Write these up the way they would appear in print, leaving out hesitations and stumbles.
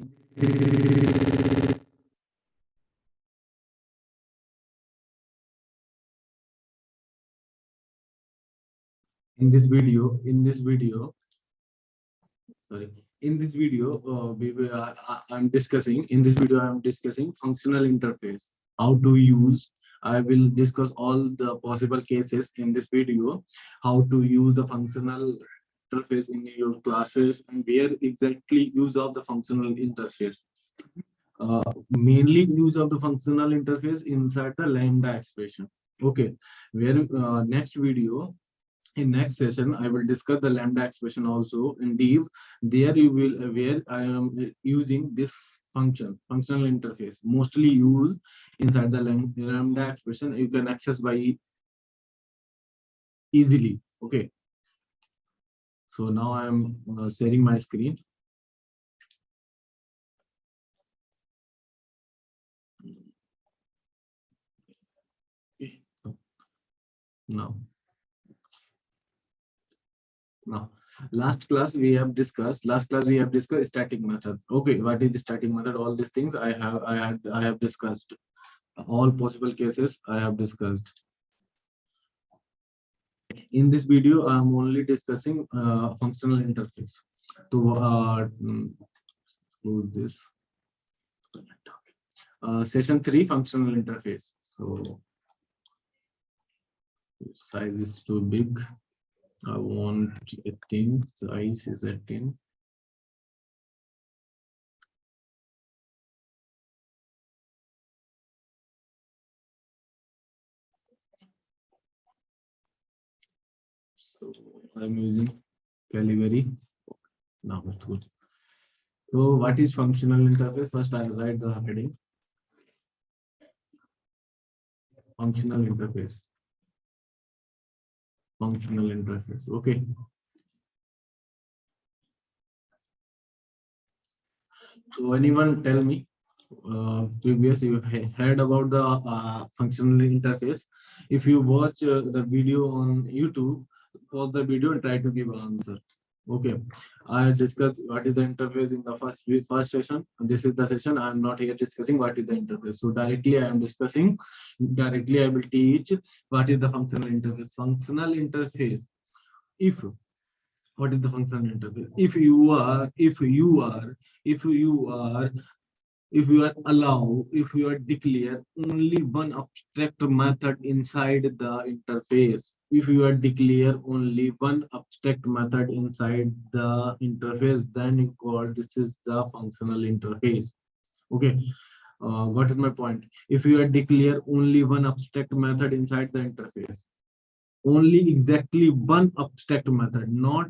In this video, sorry, in this video, I'm discussing. In this video, I'm discussing functional interface. How to use. I will discuss all the possible cases in this video. How to use the functional interface in your classes and where exactly use of the functional interface. Mainly use of the functional interface inside the lambda expression. Okay, where next video, in next session I will discuss the lambda expression also in deep. There you will where I am using this functional interface mostly used inside the lambda expression. You can access by easily. Okay, so now I am sharing my screen. Now last class we have discussed static method. Okay, what is the static method? All these things I have discussed. All possible cases I have discussed. In this video I'm only discussing functional interface. So close this. Session 3, functional interface. So size is too big. I want 18. Size is 18. So I'm using Calibri. Now it's good. So what is functional interface? First I'll write the heading. Functional interface. Functional interface. Okay. So anyone tell me, previous you heard about the functional interface? If you watch the video on YouTube, pause the video and try to give an answer. Okay, I discussed what is the interface in the first session. This is the session. I am not here discussing what is the interface. So directly I am discussing. Directly I will teach what is the functional interface. Functional interface. If what is the functional interface? If you are if you are declare only one abstract method inside the interface. If you are declare only one abstract method inside the interface, then you call this is the functional interface. Okay, got it my point? If you are declare only one abstract method inside the interface, only exactly one abstract method, not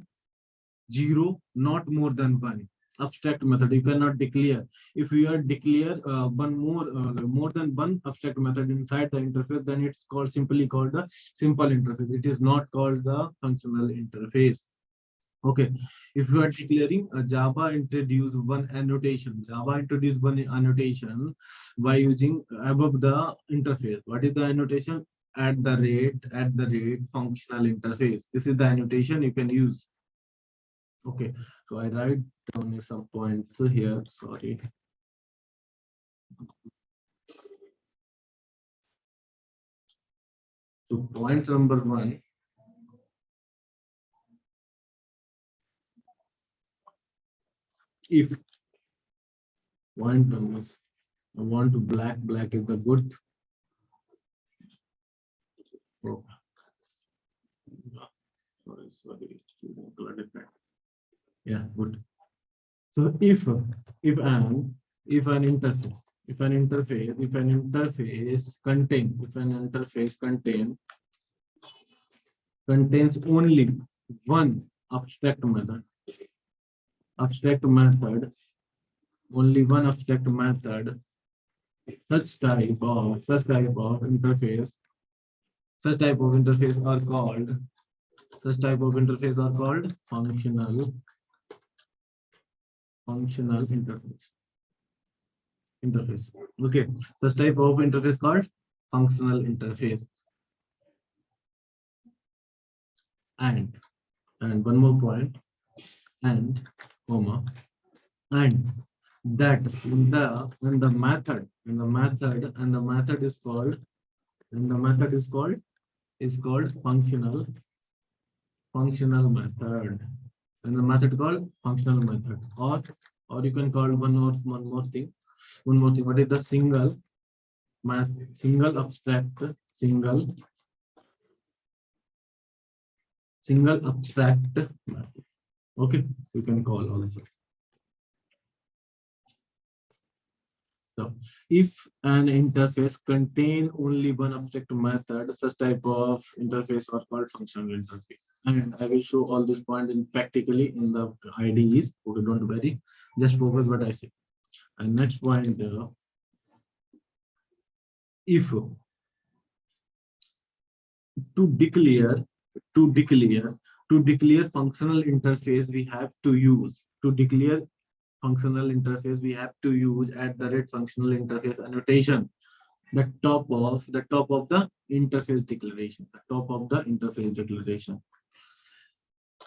zero, not more than one abstract method. You cannot declare. If you are declare one more than one abstract method inside the interface, then it's called simply called the simple interface. It is not called the functional interface. Okay, if you are declaring Java introduce one annotation, by using above the interface. What is the annotation? At the rate functional interface. This is the annotation you can use. Okay, so I write down some points here. Sorry. So point number 1. If point number, I want to black is the good. Oh. Sorry. Yeah, good. So if an interface contains only one abstract method, only one abstract method, such type of interface are called functional interface. Okay, such type of interface called functional interface. And one more point, and that in the method is called functional method, and the method called functional method, or you can call one more thing. What is the single abstract single abstract method? Okay, you can call also. So if an interface contain only one object method, such type of interface are called functional interface. And I will show all this point in practically in the IDEs. Okay, don't worry, just focus what I say. And next point, if to declare to declare to declare functional interface, we have to use to declare functional interface, we have to use at the rate functional interface annotation, the top of the interface declaration, the top of the interface declaration.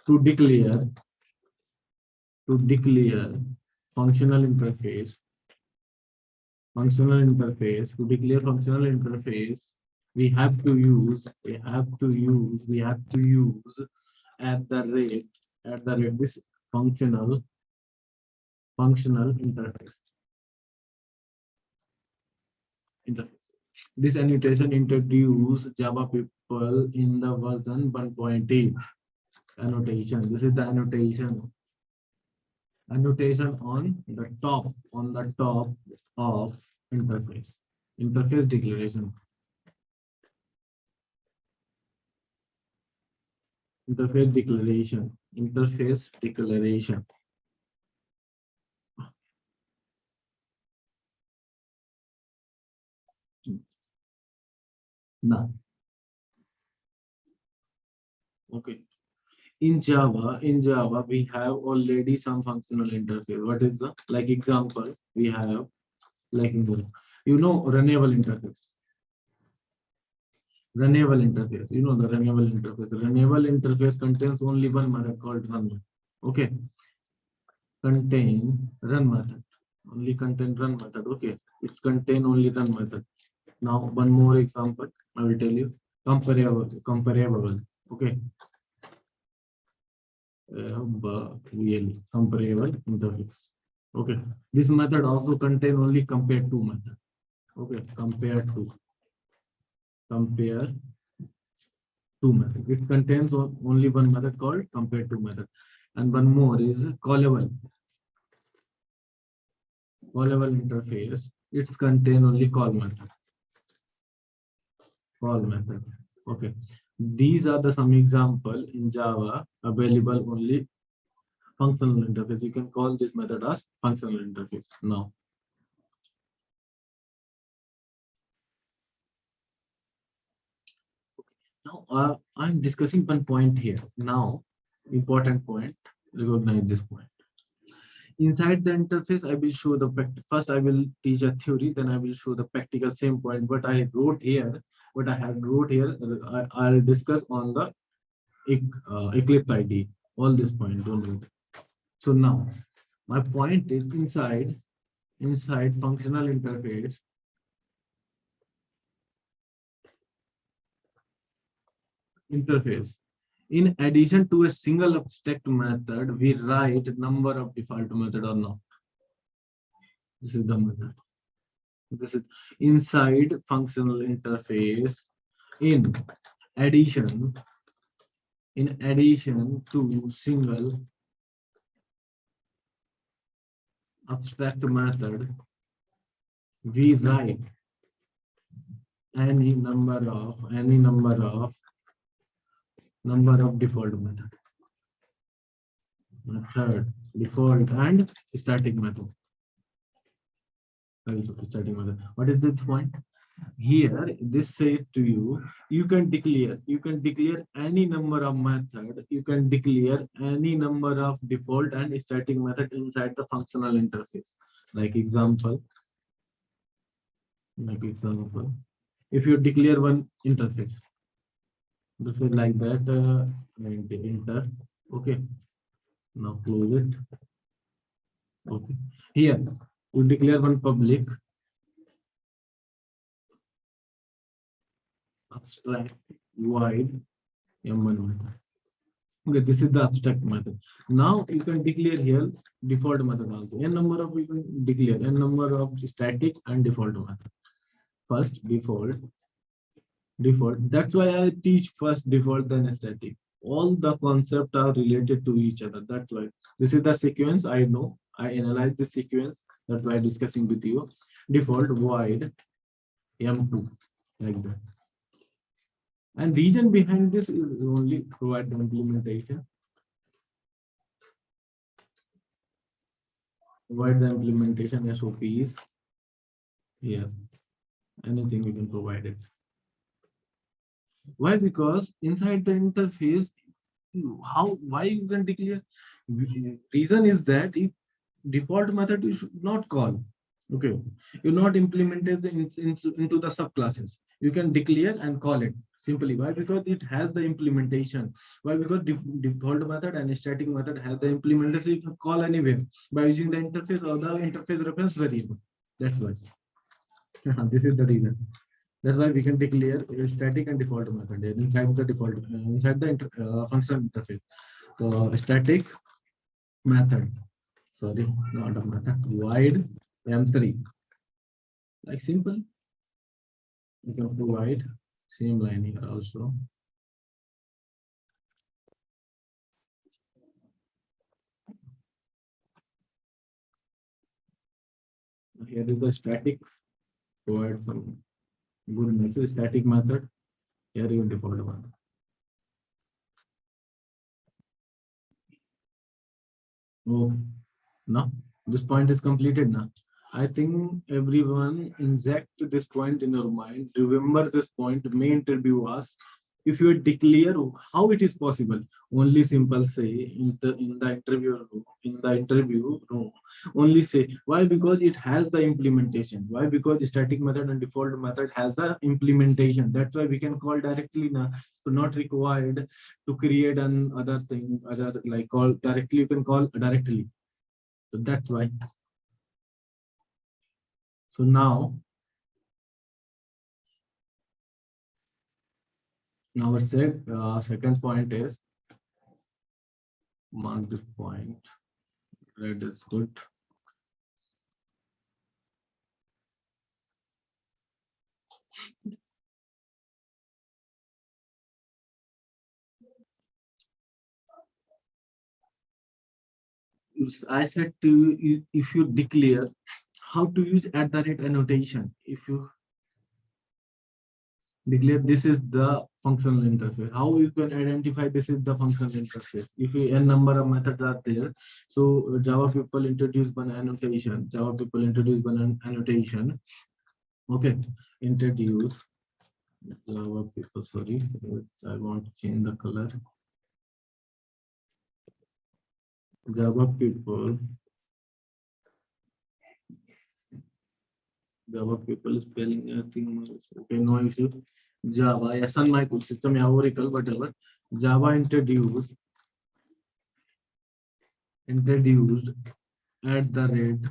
To declare functional interface, to declare functional interface, we have to use at the rate this functional interface. This annotation introduced Java people in the version 1.8 annotation. This is the annotation on the top of interface declaration. Interface declaration. Now, okay. In Java, we have already some functional interface. What is the like example? We have like runnable interface. Runnable interface. You know the runnable interface. Runnable interface contains only one method called run. Okay. Contain run method. Only contain run method. Okay. It's contain only run method. Now one more example. I will tell you. Comparable. Okay. Really comparable interface. Okay. This method also contain only compare to method. Okay. Compare to method. It contains only one method called compare to method. And one more is callable interface. It's contain only call method. Okay. These are the some example in Java available only functional interface. You can call this method as functional interface. Now I'm discussing one point here. Now, important point. Recognize this point. Inside the interface, I will show the first. I will teach a theory, then I will show the practical same point. What I wrote here, I'll discuss on the Eclipse ID. All this point. Don't worry. So now, my point is inside functional interface. In addition to a single abstract method, we write number of default method or not. This is the method. This is inside functional interface. In addition to single abstract method, we write any number of default default and static method. What is this point? Here, this says to you, you can declare any number of method, you can declare any number of default and static method inside the functional interface. Like example, if you declare one interface, this is like that, and enter. Okay. Now close it. Okay. Here, We declare one public abstract void m1 method. Okay, this is the abstract method. Now you can declare here default method also. N number of you can declare n number of static and default method. First default. That's why I teach first default then static. All the concepts are related to each other. That's why this is the sequence. I know I analyze the sequence. That's why I'm discussing with you. Default void m2 like that. And reason behind this is only provide the implementation. Provide the implementation SOPs here. Anything you can provide it. Why? Because inside the interface, why you can declare? Reason is that if default method you should not call. Okay, you not implemented into the subclasses. You can declare and call it simply. Why? Because it has the implementation. Why? Because default method and static method has the implementation. You can call anywhere by using the interface or the interface reference variable. That's why. This is the reason. That's why we can declare a static and default method inside the default inside the function interface. So static method, sorry, not a method, void m3. Like simple, you can provide same line here also. Here is the static, provide some good message, static method. Here you default one. Okay, now this point is completed now. I think everyone inject this point in your mind. Remember this point. May interview us. If you declare how it is possible, only simple say in the interview room, only say why, because it has the implementation. Why? Because static method and default method has the implementation. That's why we can call directly now. So not required to create an other thing, other like call directly. You can call directly. So that's why. So now our second point is mark this point. Red is good. I said to you, if you declare how to use @ annotation, if you declare this is the functional interface, how you can identify this is the functional interface? If you, n number of methods are there, so Java people introduce one annotation. Java people introduce one annotation. Okay, introduce Java people. Sorry, I want to change the color. Java people spelling thing. Okay, no issue. Java, yes, on my system, Oracle, whatever. Java introduced @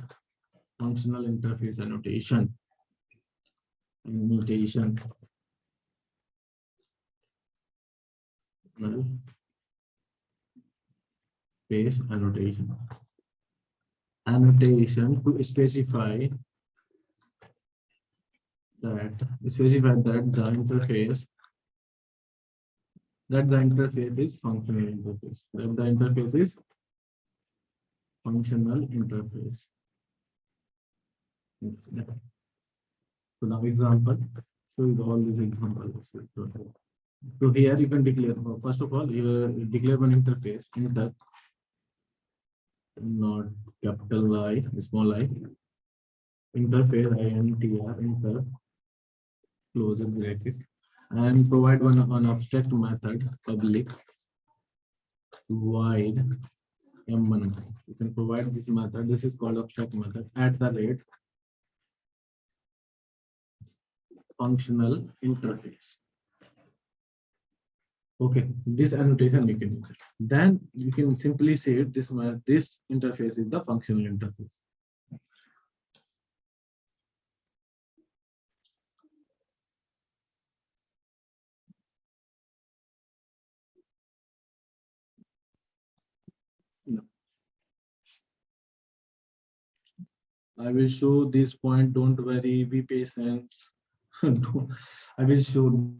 functional interface annotation. No, space annotation to specify that the interface is functional interface. That the interface is functional interface. So now example, show you all these examples. So here you can declare, first of all, you declare one interface, inter, not capital I, small I, interface, INTR, inter, close the bracket, and provide one abstract method, public, void m1. You can provide this method. This is called abstract method @ functional interface. Okay, this annotation you can use it. Then you can simply say this interface is the functional interface. I will show this point. Don't worry. Be patient. I will show.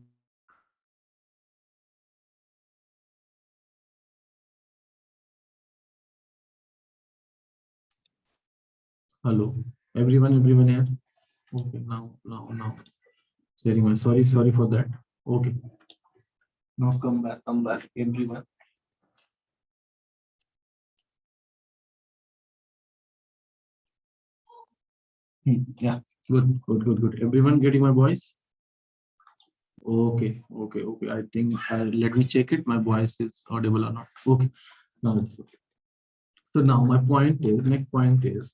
Hello, everyone. Everyone here. Okay. Now. Sharing my sorry for that. Okay. Now come back, everyone. Yeah. Good. Everyone getting my voice? Okay. I think let me check it. My voice is audible or not. Okay. Now it's okay. So now my point is, next point is,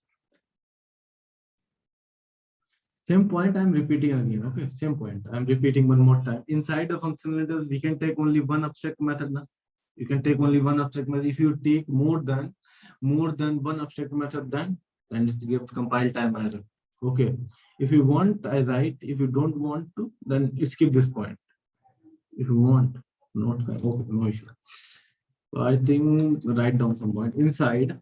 same point I'm repeating again. Okay, same point. I'm repeating one more time. Inside the functionalities, we can take only one abstract method now. You can take only one abstract method. If you take more than one abstract method, then it's give compile time error. Okay. If you want, I write. If you don't want to, then skip this point. If you want, not okay, no issue. So I think write down some point inside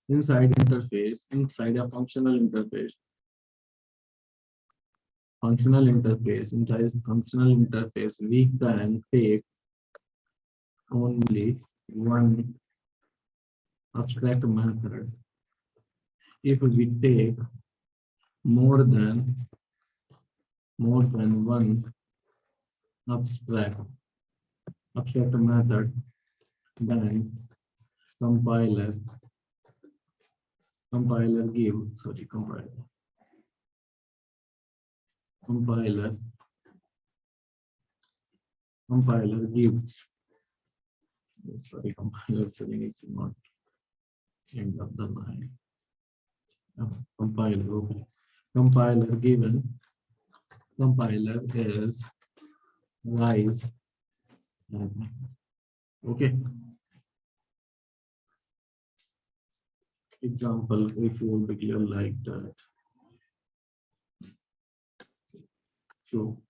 interface, inside a functional interface. Inside functional interface, we can take only one abstract method. If we take more than one abstract method, then compiler give sorry compiler gives compiler filling is not end of the line. Compiler, okay. Compiler is rise. Okay. Example, if you declare like that. So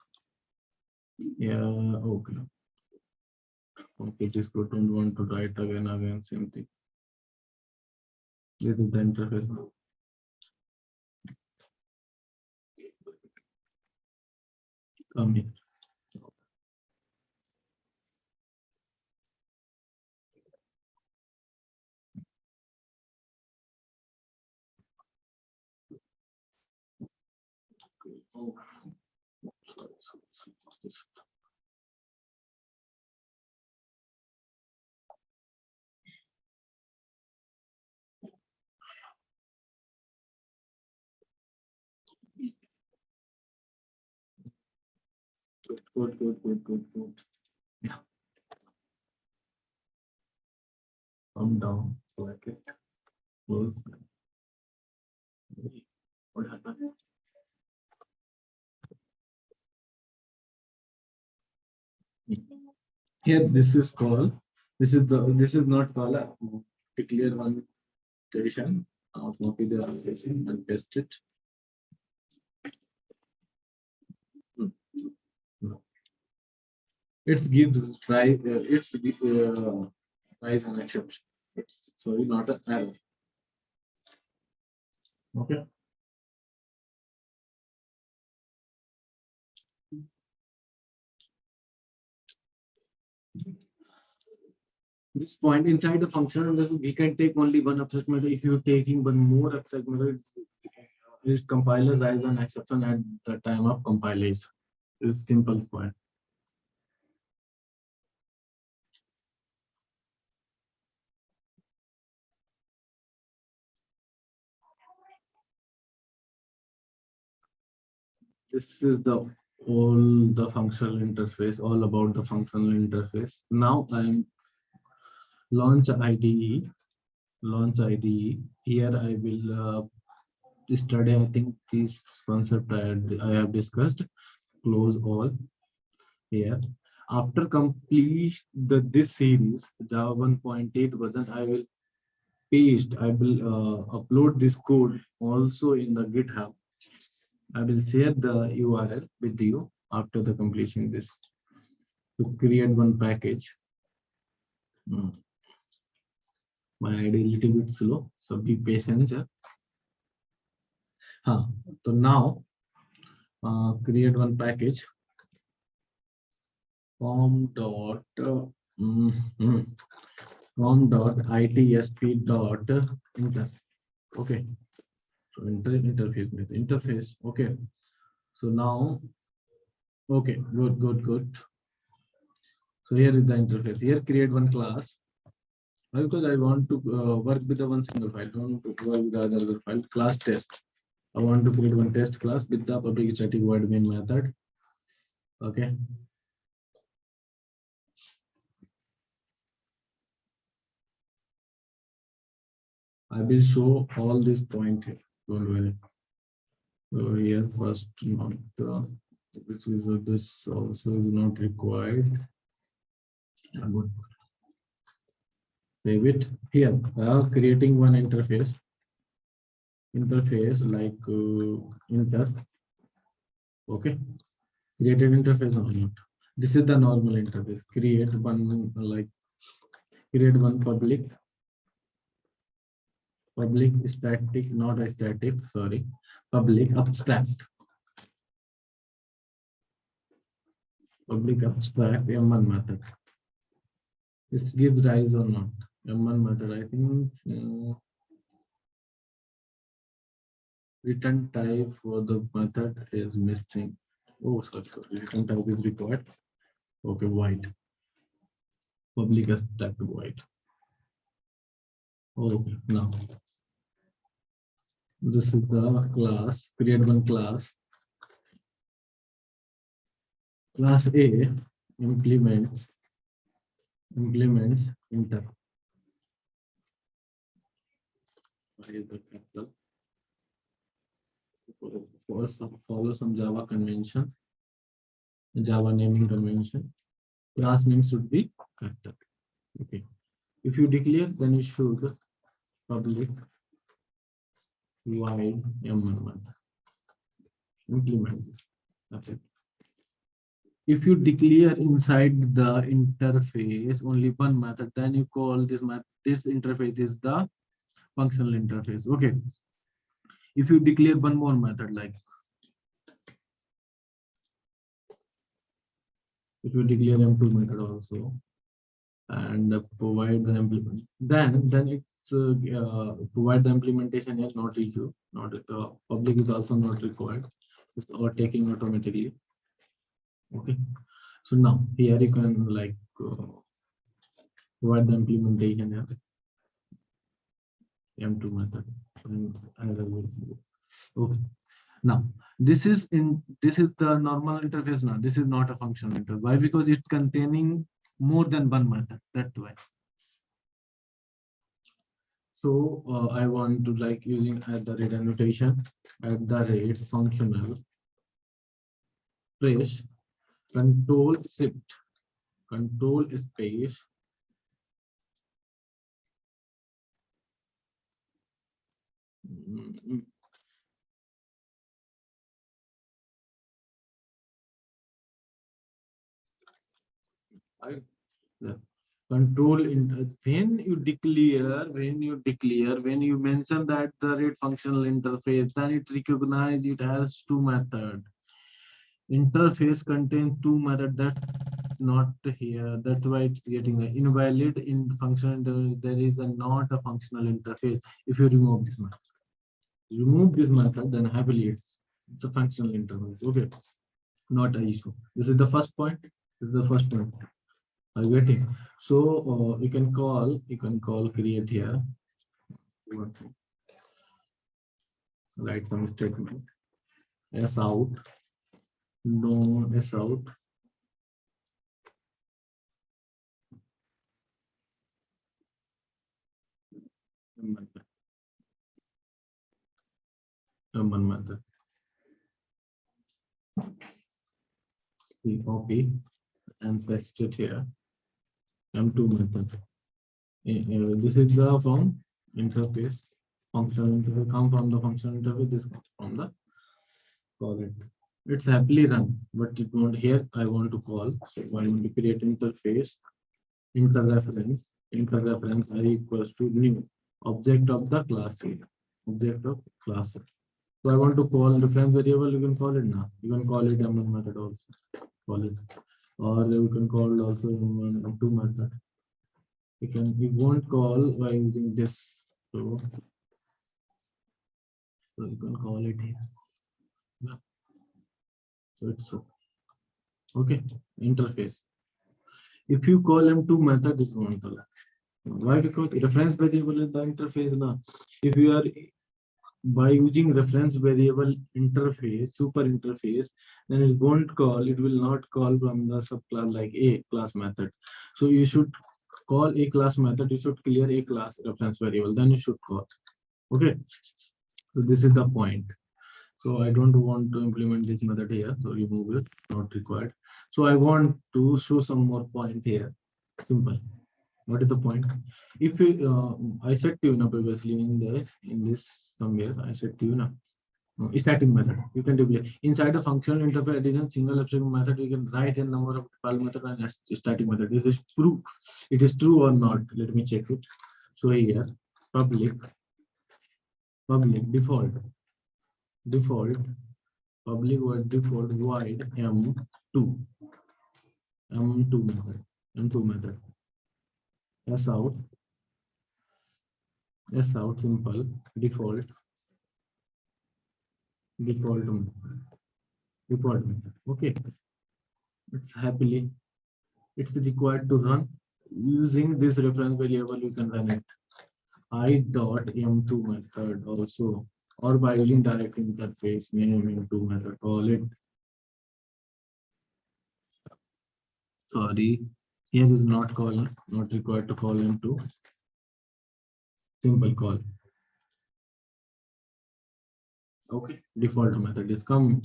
yeah, okay. Okay, this code don't want to write again, same thing. This is the interface now. Come here. Oh, sorry. Good. Yeah, come down. Like it. Close. What happened? Here, this is not called a declare one station. I'll copy the station and paste it. No. It gives try. Tries an exception. It's sorry, not an error. Okay. This point inside the function, we can take only one abstract method. If you're taking one more abstract method, is compiler rise an exception at the time of compilation. This is simple point. This is the functional interface, all about the functional interface. Now I'm launch IDE. Here I will study. I think this concept I have discussed. Close all here. After complete this series, Java 1.8 version, I will upload this code also in the GitHub. I will share the URL with you after the completion this to create one package. My ID little bit slow, so be patient. So now create one package form dot form dot itsp dot inter. Okay, so interface. Okay, so now okay, good. So here is the interface. Here create one class. Why? Because I want to work with the one single file. I don't want to work with the other file. Class test. I want to create one test class with the public static void main method. Okay. I will show all this point here. Don't worry. So here first not this also is not required. Good. Save it here. Creating one interface like inter. Okay. Created interface or not. This is the normal interface. Create one public static, not a static, sorry, public abstract m1 method. This gives rise or not m1 method. I think return type for the method is missing. Oh, sorry. Return type is required. Okay, void. Public abstract void. Okay, now this is the class. Create one class. Class A implements inter. Follow some Java convention, Java naming convention. Class name should be character. Okay. If you declare, then you should public void m1 implement this. That's it. If you declare inside the interface only one method, then you call this method. This interface is the functional interface. Okay. If you declare one more method, like if you declare m2 method also and provide the implement, then it's provide the implementation is not issue, not public is also not required. It's overtaking automatically. Okay. So now here you can like provide the implementation here. M2 method. Okay. Now this is the normal interface. Now this is not a functional interface. Why? Because it's containing more than one method. That's why. So I want to like using at the rate annotation at the rate functional trace control shift control space control in when you mention that the rate functional interface, then it recognize it has two method. Interface contains two method, that's not here. That's why it's getting invalid in function. There is not a functional interface. If you remove this method, then happily it's a functional interface. Okay, not an issue. This is the first point. I get it. So you can call create here. Write some statement. S out. No S out. One method. We copy and paste it here. M2 method. This is the from interface. Function interface come from the function interface. This comes from the call it. It's happily run, but it won't here. I want to call. So I want to create interface, interreference, enter reference I equals to new object of the class A. Object of class A. So I want to call reference variable, you can call it now. You can call it M1 method also. Call it. Or you can call also M2 method. You won't call by using this. So you can call it here. Yeah. So it's okay. Interface. If you call M2 method, this won't allow. Why? Because reference variable is the interface now. If you are by using reference variable interface, super interface, then it won't call, it will not call from the subclass like a class method. So you should call a class method, you should clear a class reference variable, then you should call. Okay. So this is the point. So I don't want to implement this method here. So remove it, not required. So I want to show some more point here. Simple. What is the point? If you, I said to you now previously in this somewhere, I said to you now, static method. You can do inside the functional interface addition single abstract method. You can write a number of file method and static method. This is true. It is true or not? Let me check it. So here, public default public void default void m2 method s out simple default method. Okay, it's required to run using this reference variable. You can run it I dot m2 method also, or by using direct interface name m2 method. Call it. Sorry, here is not call, not required to call m2. Simple call. Okay, default method is come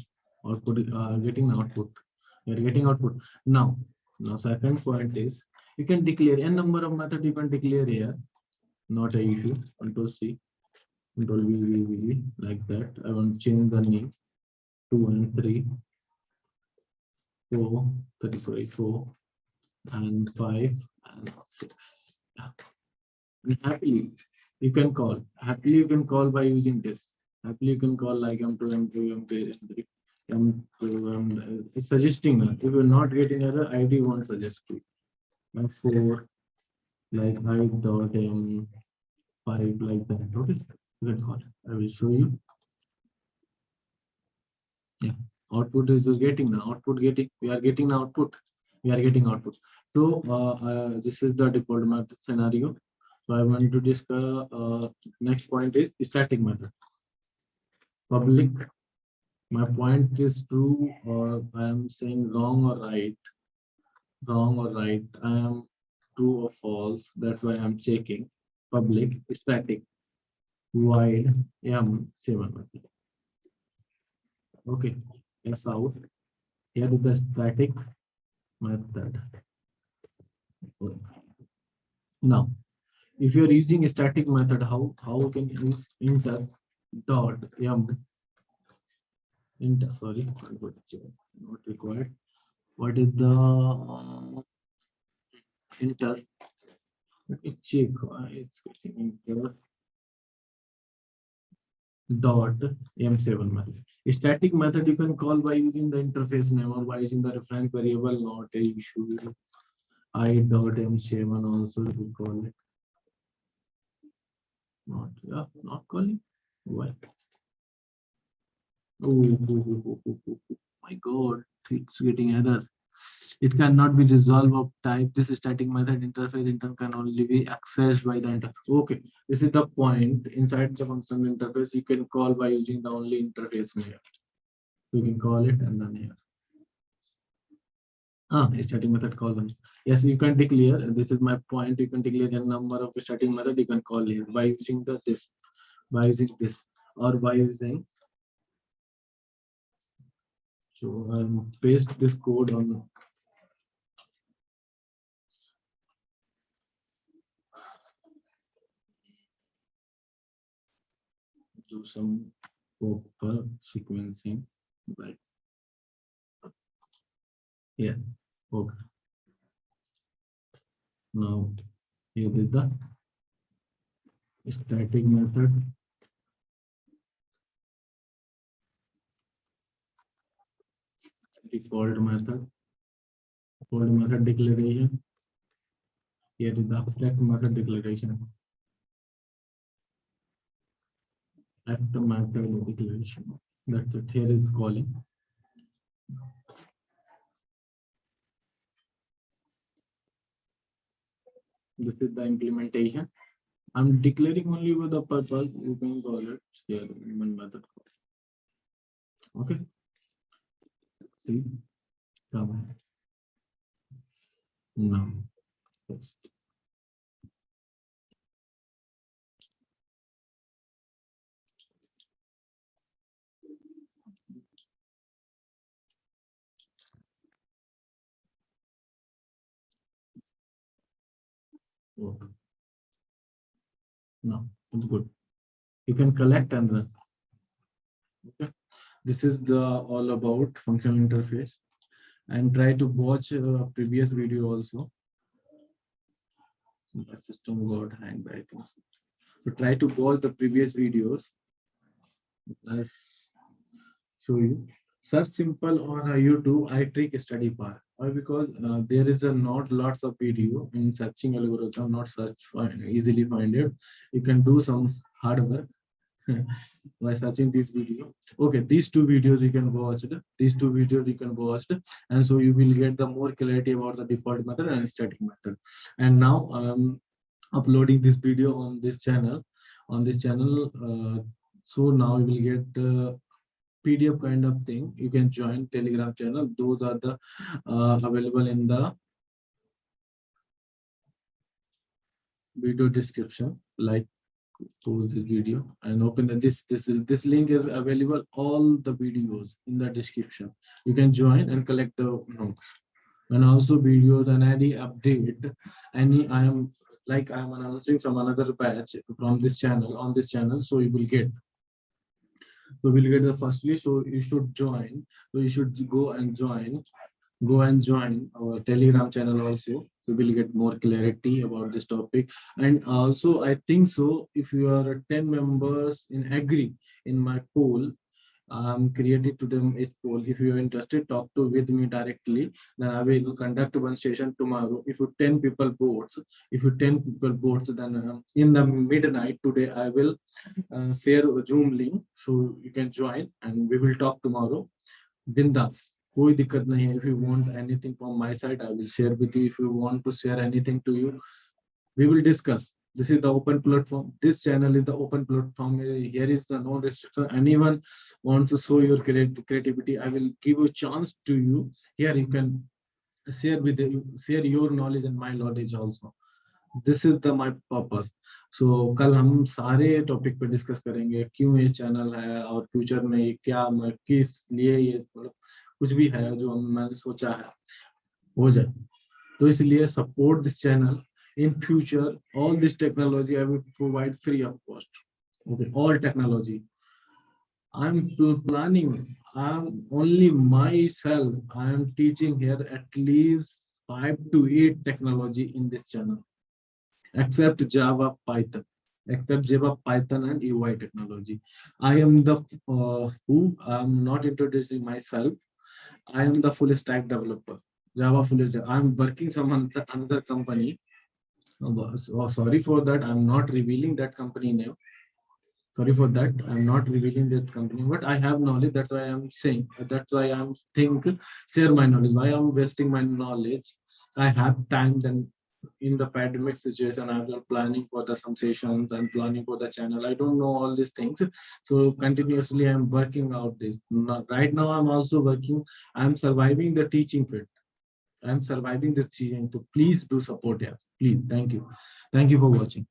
output, getting output. You are getting output now. Second point is you can declare n number of method. You can declare here, not a issue. Control C, Control V, like that. I want to change the name 2 and 3, 4, 4 and 5 and 6. And happily you can call. Happily you can call by using this. Happily you can call like M2, M2, M3, M3, M2, it's suggesting that if you're not getting error, ID won't suggest you. M4 like I dot M5 like that. Okay, you can call. I will show you. Yeah, output is just getting now. We are getting output. So this is the default method scenario. So I want to discuss next point is static method. Public. My point is true or I am saying wrong or right. I am true or false. That's why I'm checking. Public static void M7. Okay. S out. Here is the static method. Now, if you are using a static method, how can you use inter dot sorry, not required. What is the inter? Let me check why it's getting inter dot m7 method. A static method you can call by using the interface name or by using the reference variable, not a issue. I dot m7 also you call it. Not calling. Why? Oh my god, it's getting error. It cannot be resolved of type. This static method interface intern can only be accessed by the interface. Okay, this is the point. Inside the function interface, you can call by using the only interface name. You can call it and then here. Static method call them. Yes, you can declare. This is my point. You can declare a number of static method. You can call here by using this, or by using. So I'll paste this code on. Do some proper sequencing, right? Yeah. Okay. Now Here is the static method. Default method. Default method declaration. Here is the abstract method declaration. After method declaration. That's it. Here is calling. This is the implementation. I'm declaring only with the purpose. You can call it here one method. Okay. See. Come on. Now. Yes. Okay. Now it's good. You can collect and run. Okay. This is the all about functional interface, and try to watch previous video also. My system got hanged, I think. So try to watch the previous videos. Let's show you. Search simple on YouTube iTrick study bar. Why? Because there is a not lots of video in searching algorithm, not search find easily find it. You can do some hard work by searching this video. Okay, these two videos you can watch it. These two videos you can watch it, and so you will get the more clarity about the default method and static method. And now uploading this video on this channel. So now you will get PDF kind of thing. You can join Telegram channel. Those are the available in the video description. Like, pause this video and open this link is available. All the videos in the description. You can join and collect the notes, and also videos and any update. I'm announcing some another batch from this channel on this channel, so you will get. So we'll get the firstly. So you should join. So you should go and join our Telegram channel also. So we'll get more clarity about this topic. And also, I think so. If you are 10 members in agree in my poll, created to them is poll. If you are interested, talk to with me directly. Then I will conduct one session tomorrow. If you 10 people votes, then in the midnight today I will share a Zoom link, so you can join and we will talk tomorrow. Bindas. कोई दिक्कत नहीं है. If you want anything from my side, I will share with you. If you want to share anything to you, we will discuss. This is the open platform. This channel is the open platform. Here is the no restriction. Anyone wants to show your creativity, I will give a chance to you. Here you can share your knowledge and my knowledge also. This is the my purpose. So कल हम सारे topic पे discuss करेंगे, क्यों ये channel है और future में ये क्या किस लिए ये कुछ भी है जो मैंने सोचा है हो जाए. तो इसलिए support this channel. In future, all this technology I will provide free of cost. Okay, all technology. I'm planning. I'm only myself. I am teaching here at least 5 to 8 technology in this channel, except Java, Python, and UI technology. I am the who. I'm not introducing myself. I am the full stack developer. Java full stack. I'm working some another company. Oh, sorry for that. I'm not revealing that company name. Sorry for that. I'm not revealing that company, but I have knowledge. That's why I'm saying. That's why I'm share my knowledge. Why I'm wasting my knowledge? I have time. Then in the pandemic situation, I've been planning for the some sessions and planning for the channel. I don't know all these things. So continuously, I'm working out this. Right now, I'm also working. I'm surviving the teaching field. I'm surviving the teaching. So please do support here. Please. Thank you. Thank you for watching.